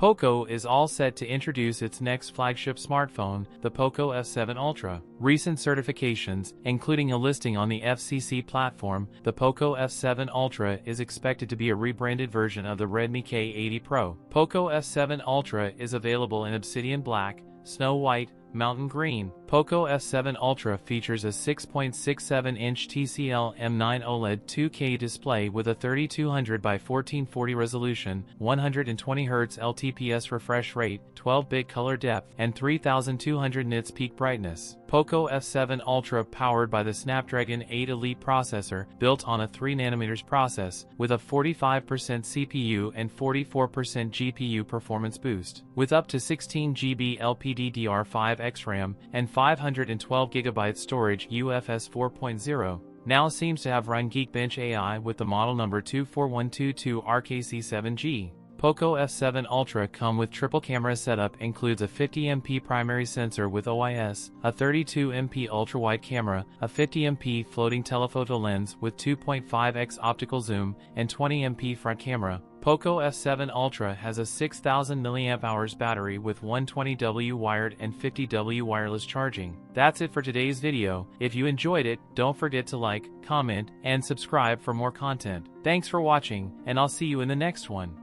Poco is all set to introduce its next flagship smartphone, the Poco F7 Ultra. Recent certifications, including a listing on the FCC platform, the Poco F7 Ultra is expected to be a rebranded version of the Redmi K80 Pro. Poco F7 Ultra is available in Obsidian Black, Snow White, Mountain Green. Poco F7 Ultra features a 6.67-inch TCL M9 OLED 2K display with a 3200 by 1440 resolution, 120Hz LTPS refresh rate, 12-bit color depth, and 3200 nits peak brightness. Poco F7 Ultra powered by the Snapdragon 8 Elite processor, built on a 3nm process, with a 45% CPU and 44% GPU performance boost. With up to 16GB LPDDR5X RAM and 512GB storage UFS 4.0, now seems to have run Geekbench AI with the model number 24122 RKC7G. Poco F7 Ultra come with triple camera setup, includes a 50MP primary sensor with OIS, a 32MP ultra-wide camera, a 50MP floating telephoto lens with 2.5x optical zoom, and 20MP front camera. Poco F7 Ultra has a 6000 mAh battery with 120W wired and 50W wireless charging. That's it for today's video. If you enjoyed it, don't forget to like, comment, and subscribe for more content. Thanks for watching, and I'll see you in the next one.